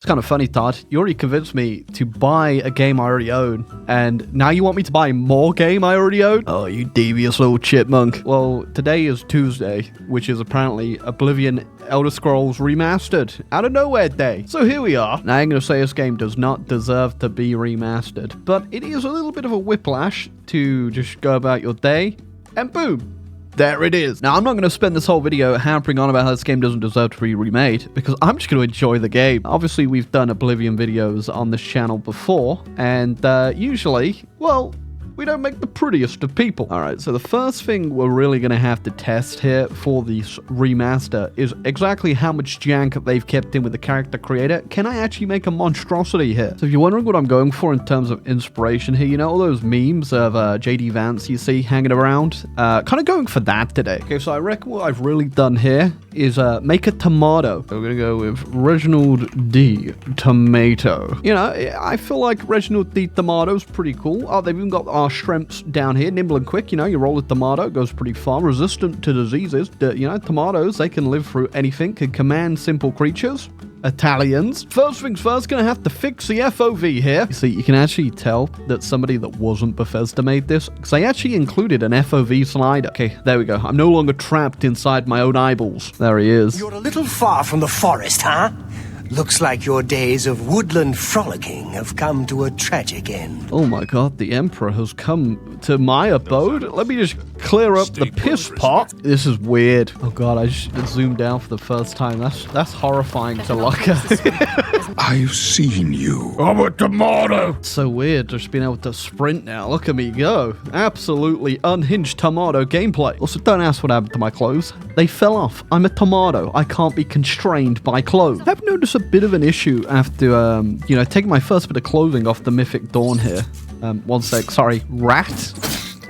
It's kind of funny, Todd. You already convinced me to buy a game I already own, and now you want me to buy more game I already own? Oh, you devious little chipmunk. Well, today is Tuesday, which is apparently Oblivion Elder Scrolls Remastered. Out of nowhere day. So here we are. Now I'm going to say this game does not deserve to be remastered, but it is a little bit of a whiplash to just go about your day, and boom. There it is. Now, I'm not going to spend this whole video hampering on about how this game doesn't deserve to be remade, because I'm just going to enjoy the game. Obviously, we've done Oblivion videos on this channel before, and usually, well, we don't make the prettiest of people. Alright, so the first thing we're really going to have to test here for this remaster is exactly how much jank they've kept in with the character creator. Can I actually make a monstrosity here? So if you're wondering what I'm going for in terms of inspiration here, you know all those memes of JD Vance you see hanging around? Kind of going for that today. Okay, so I reckon what I've really done here is make a tomato. So we're going to go with Reginald D. Tomato. You know, I feel like Reginald D. Tomato's pretty cool. Oh, they've even got our shrimps down here, nimble and quick. You know, you roll a tomato, it goes pretty far, resistant to diseases. You know, tomatoes, they can live through anything, can command simple creatures. Italians. First things first, gonna have to fix the FOV here. You see, you can actually tell that somebody that wasn't Bethesda made this, because they actually included an FOV slider. Okay, there we go. I'm no longer trapped inside my own eyeballs. There he is. You're a little far from the forest, huh? Looks like your days of woodland frolicking have come to a tragic end. Oh my god, the Emperor has come to my abode? Let me just clear up the piss pot. This is weird. Oh god, I just zoomed down for the first time. That's horrifying to look at. I've seen you. I'm a tomato. It's so weird just being able to sprint now. Look at me go. Absolutely unhinged tomato gameplay. Also, don't ask what happened to my clothes. They fell off. I'm a tomato. I can't be constrained by clothes. I've noticed a bit of an issue after, you know, taking my first bit of clothing off the Mythic Dawn here. One sec. Sorry. Rat.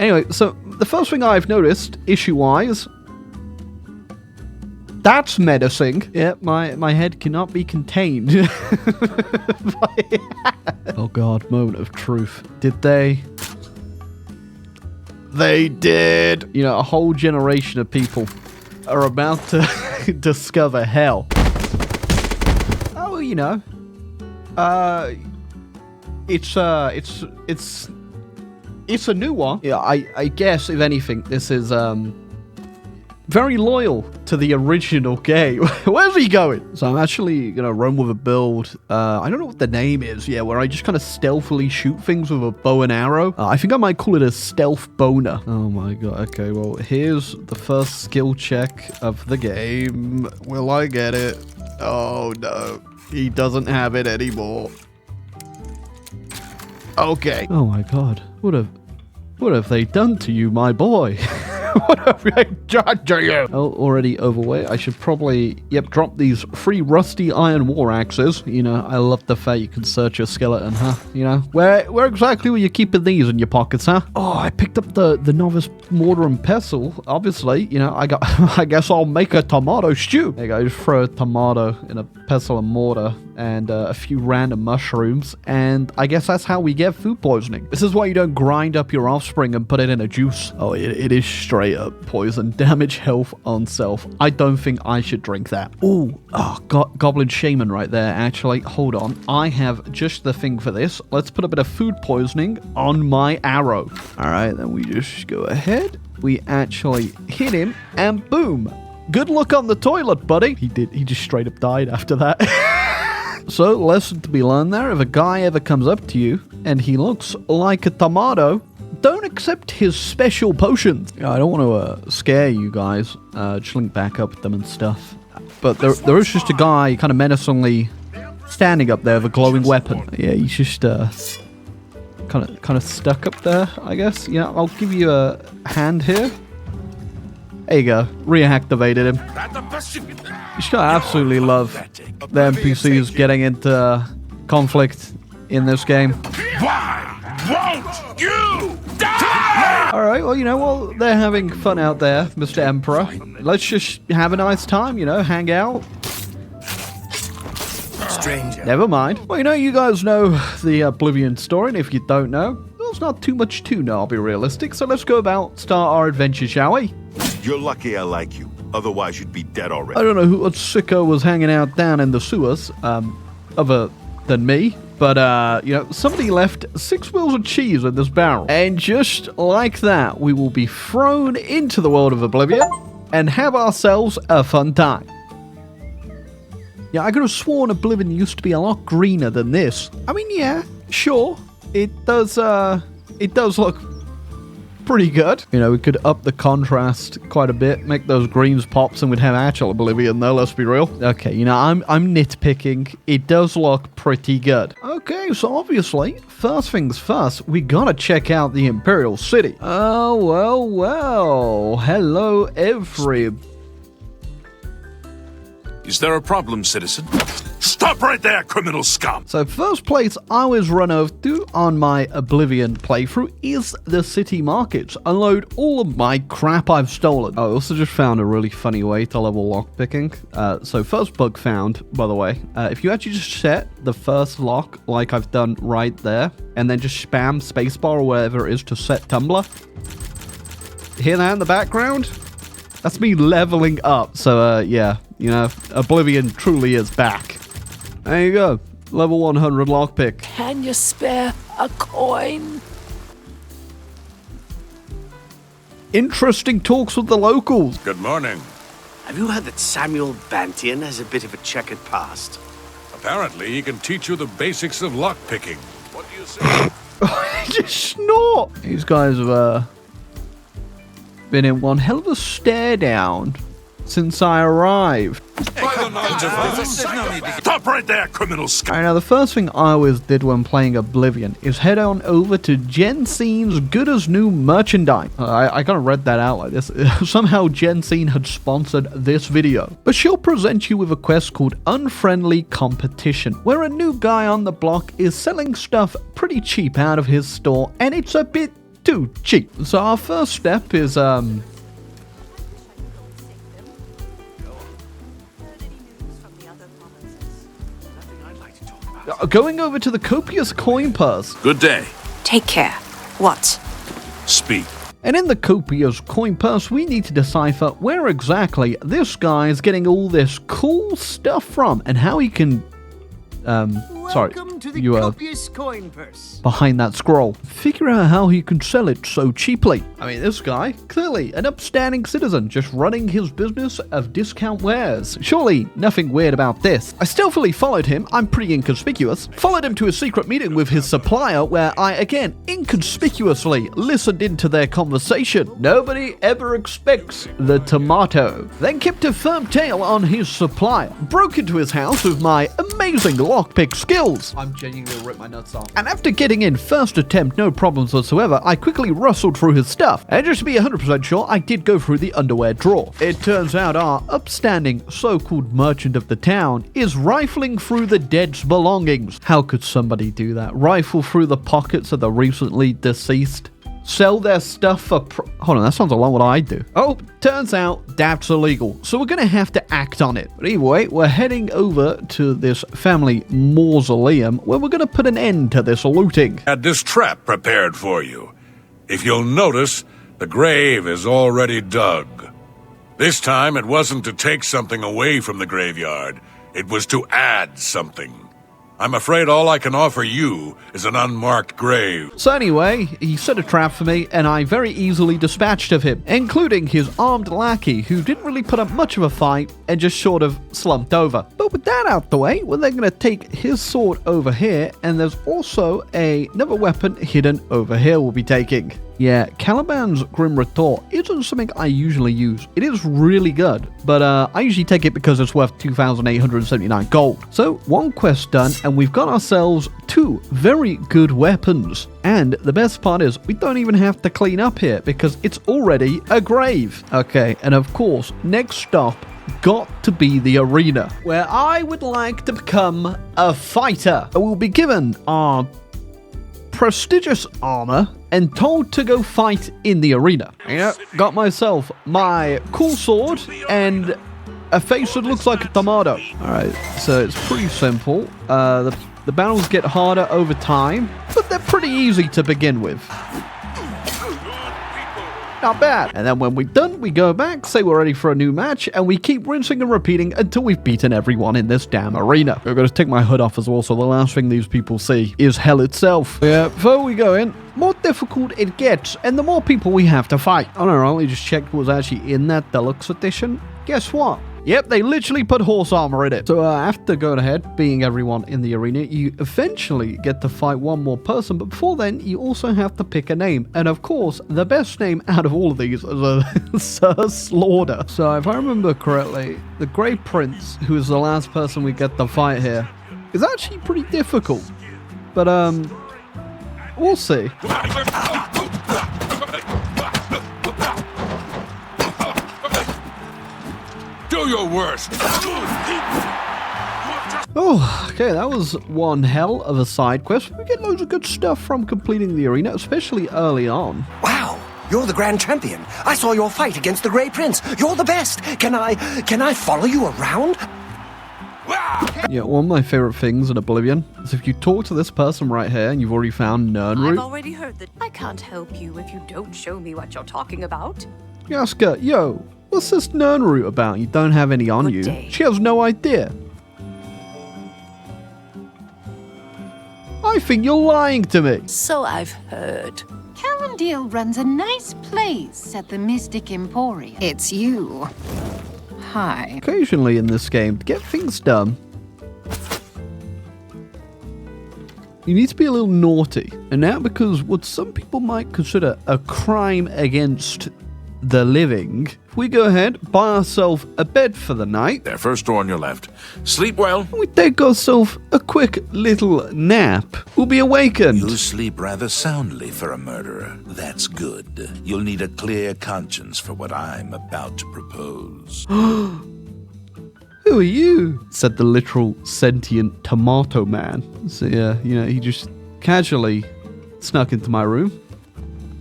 Anyway, so the first thing I've noticed, issue-wise, that's menacing. Yeah, my head cannot be contained. Oh god, moment of truth. Did they? They did! You know, a whole generation of people are about to discover hell. Oh, you know. It's a new one. Yeah, I guess, if anything, this is, very loyal to the original game. Where's he going? So I'm actually gonna run with a build, I don't know what the name is, yeah, where I just kind of stealthily shoot things with a bow and arrow. I think I might call it a stealth boner. Oh my god, okay, well, here's the first skill check of the game. Will I get it? Oh no, he doesn't have it anymore. Okay. Oh my god, what have they done to you, my boy? What have they done to you? Oh, already overweight. I should probably, drop these 3 rusty iron war axes. You know, I love the fact you can search your skeleton, huh? You know, where exactly were you keeping these in your pockets, huh? Oh, I picked up the novice mortar and pestle. Obviously, you know, I guess I'll make a tomato stew. There you go, just throw a tomato in a pestle and mortar and a few random mushrooms, and I guess that's how we get food poisoning. This is why you don't grind up your offspring and put it in a juice. Oh, it is straight up poison. Damage health on self. I don't think I should drink that. Ooh, oh, goblin shaman right there, actually. Hold on. I have just the thing for this. Let's put a bit of food poisoning on my arrow. Alright, then we just go ahead. We actually hit him, and boom. Good luck on the toilet, buddy. He just straight up died after that. So, lesson to be learned there. If a guy ever comes up to you and he looks like a tomato, don't accept his special potions. I don't want to scare you guys, just link back up with them and stuff. But there is just a guy kind of menacingly standing up there with a glowing weapon. Yeah, he's just kind of stuck up there, I guess. Yeah, I'll give you a hand here. There you go. Reactivated him. You should absolutely love the NPCs getting into conflict in this game. Why won't you die? Alright, well, you know, while they're having fun out there, Mr. Emperor, let's just have a nice time, you know, hang out. Stranger. Never mind. Well, you know, you guys know the Oblivion story, and if you don't know, there's not too much to know, I'll be realistic, so let's go about start our adventure, shall we? You're lucky I like you. Otherwise, you'd be dead already. I don't know what sicko was hanging out down in the sewers. other than me. But, you know, somebody left 6 wheels of cheese in this barrel. And just like that, we will be thrown into the world of Oblivion and have ourselves a fun time. Yeah, I could have sworn Oblivion used to be a lot greener than this. I mean, yeah, sure. It does look pretty good. You know, we could up the contrast quite a bit, make those greens pops, and we'd have actual Oblivion though, let's be real. Okay, you know, I'm nitpicking. It does look pretty good. Okay, so obviously, first things first, we gotta check out the Imperial City. Oh, well. Hello, everybody. Is there a problem, citizen? Stop right there, criminal scum! So first place I always run over to on my Oblivion playthrough is the city markets. Unload all of my crap I've stolen. I also just found a really funny way to level lockpicking. So first bug found, by the way, if you actually just set the first lock like I've done right there, and then just spam spacebar or whatever it is to set tumbler. Hear that in the background? That's me leveling up. So, yeah, you know, Oblivion truly is back. There you go. Level 100 lockpick. Can you spare a coin? Interesting talks with the locals. Good morning. Have you heard that Samuel Bantian has a bit of a checkered past? Apparently, he can teach you the basics of lockpicking. What do you say? Just snort. These guys have been in one hell of a stare down since I arrived. Stop right there, criminal scum! Alright, now the first thing I always did when playing Oblivion is head on over to Jensen's Good As New merchandise. I kind of read that out like this. Somehow Jensen had sponsored this video. But she'll present you with a quest called Unfriendly Competition, where a new guy on the block is selling stuff pretty cheap out of his store, and it's a bit too cheap. So our first step is going over to the copious coin purse. Good day. Take care. What? Speak. And in the copious coin purse, we need to decipher where exactly this guy is getting all this cool stuff from and how he can Welcome to the copious coin purse. behind that scroll. Figure out how he can sell it so cheaply. I mean, this guy, clearly an upstanding citizen, just running his business of discount wares. Surely nothing weird about this. I stealthily followed him, I'm pretty inconspicuous, followed him to a secret meeting with his supplier where I, again, inconspicuously listened into their conversation. Nobody ever expects the tomato. Then kept a firm tail on his supplier, broke into his house with my amazing lockpick skills. I'm genuinely ripped my nuts off. And after getting in first attempt, no problems whatsoever, I quickly rustled through his stuff. And just to be 100% sure, I did go through the underwear drawer. It turns out our upstanding so-called merchant of the town is rifling through the dead's belongings. How could somebody do that? Rifle through the pockets of the recently deceased? Sell their stuff for hold on, that sounds a lot what I do. Oh, turns out that's illegal, so we're gonna have to act on it. But anyway, we're heading over to this family mausoleum where we're gonna put an end to this looting. Had this trap prepared for you. If you'll notice, the grave is already dug. This time, it wasn't to take something away from the graveyard. It was to add something. I'm afraid all I can offer you is an unmarked grave. So anyway, he set a trap for me, and I very easily dispatched of him, including his armed lackey, who didn't really put up much of a fight and just sort of slumped over. But with that out the way, we're then going to take his sword over here, and there's also another weapon hidden over here we'll be taking. Yeah, Caliban's Grim Retort isn't something I usually use. It is really good, but I usually take it because it's worth 2,879 gold. So, one quest done, and we've got ourselves 2 very good weapons. And the best part is, we don't even have to clean up here, because it's already a grave. Okay, and of course, next stop got to be the arena, where I would like to become a fighter. We'll be given our prestigious armor and told to go fight in the arena. Yeah, got myself my cool sword and a face that looks like a tomato. Alright, so it's pretty simple. The battles get harder over time, but they're pretty easy to begin with. Not bad. And then when we're done, we go back, say we're ready for a new match, and we keep rinsing and repeating until we've beaten everyone in this damn arena. I've got to take my hood off as well, so the last thing these people see is hell itself. Yeah, before we go in, more difficult it gets, and the more people we have to fight. Oh no, I only just checked what was actually in that deluxe edition. Guess what? Yep, they literally put horse armor in it. So after going ahead, beating everyone in the arena, you eventually get to fight one more person, but before then, you also have to pick a name. And of course, the best name out of all of these is Sir Slaughter. So if I remember correctly, the Grey Prince, who is the last person we get to fight here, is actually pretty difficult. But we'll see. Do your worst. Oh, okay, that was one hell of a side quest. We get loads of good stuff from completing the arena, especially early on. Wow, you're the grand champion. I saw your fight against the Grey Prince. You're the best. Can I follow you around? Yeah, one of my favorite things in Oblivion is if you talk to this person right here and you've already found Nernroot. I've already heard that. I can't help you if you don't show me what you're talking about. You ask her, yo, what's this Nernroot about? You don't have any on Good you. day. She has no idea. I think you're lying to me. So I've heard. Cyrodiil runs a nice place at the Mystic Emporium. It's you. Hi. Occasionally in this game, to get things done, you need to be a little naughty. And now because what some people might consider a crime against the living, if we go ahead, buy ourselves a bed for the night, There, first door on your left. Sleep well. and we take ourselves a quick little nap, we'll be awakened. You sleep rather soundly for a murderer. That's good. You'll need a clear conscience for what I'm about to propose. Who are you? Said the literal sentient tomato man. So yeah, he just casually snuck into my room.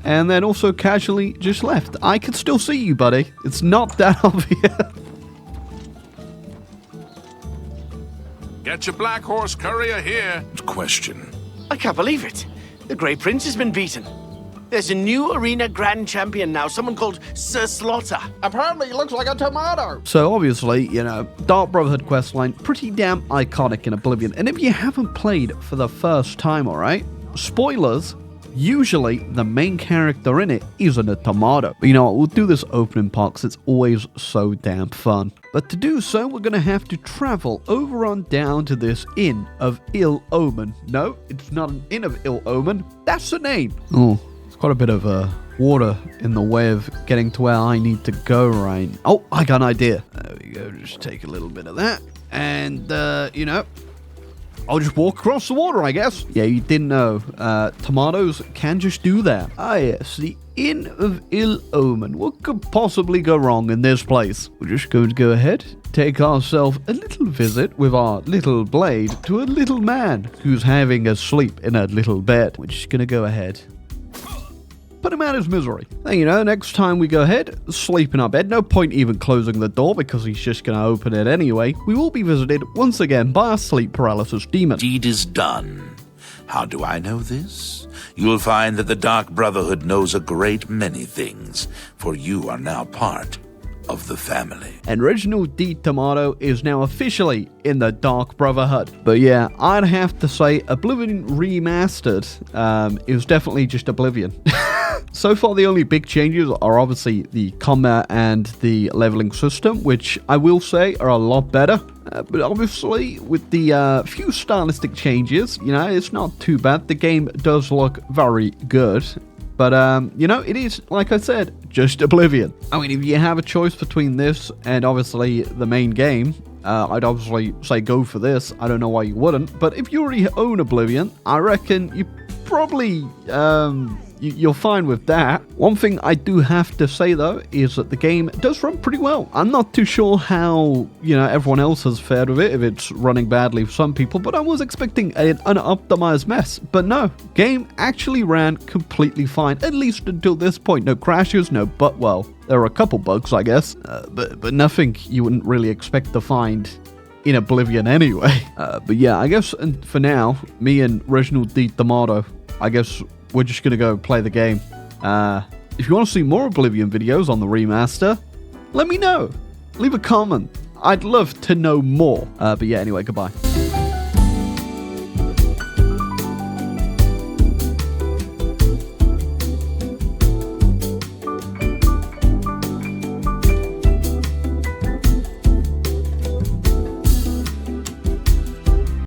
And then also casually just left. I can still see you, buddy. It's not that obvious. Get your black horse courier here. Question. I can't believe it. The Grey Prince has been beaten. There's a new arena grand champion now, someone called Sir Slaughter. Apparently he looks like a tomato. So obviously, Dark Brotherhood questline, pretty damn iconic in Oblivion. And if you haven't played for the first time, alright? Spoilers. Usually, the main character in it isn't a tomato. But you know what, we'll do this opening part because it's always so damn fun. But to do so, we're going to have to travel over on down to this Inn of Ill Omen. No, it's not an Inn of Ill Omen. That's the name. Oh, it's quite a bit of water in the way of getting to where I need to go right. Oh, I got an idea. There we go, just take a little bit of that. And, I'll just walk across the water, I guess. Yeah, you didn't know. Tomatoes can just do that. Ah, yes, the Inn of Ill Omen. What could possibly go wrong in this place? We're just going to go ahead, take ourselves a little visit with our little blade to a little man who's having a sleep in a little bed. We're just going to go ahead, put him out of his misery. And next time we go ahead, sleep in our bed. No point even closing the door because he's just going to open it anyway. We will be visited once again by our sleep paralysis demon. Deed is done. How do I know this? You'll find that the Dark Brotherhood knows a great many things, for you are now part of the family. And Reginald D. Tomato is now officially in the Dark Brotherhood. But yeah, I'd have to say Oblivion Remastered is definitely just Oblivion. So far, the only big changes are obviously the combat and the leveling system, which I will say are a lot better. But obviously, with the few stylistic changes, it's not too bad. The game does look very good. But, it is, like I said, just Oblivion. I mean, if you have a choice between this and obviously the main game, I'd obviously say go for this. I don't know why you wouldn't. But if you already own Oblivion, I reckon you probably, you're fine with that. One thing I do have to say, though, is that the game does run pretty well. I'm not too sure how, everyone else has fared with it, if it's running badly for some people, but I was expecting an unoptimized mess. But no, game actually ran completely fine, at least until this point. No crashes, no there were a couple bugs, I guess, but nothing you wouldn't really expect to find in Oblivion anyway. But yeah, I guess for now, me and Reginald D. Tomato, I guess we're just gonna go play the game. if you want to see more Oblivion videos on the remaster, let me know. Leave a comment. I'd love to know more. But yeah, anyway, goodbye.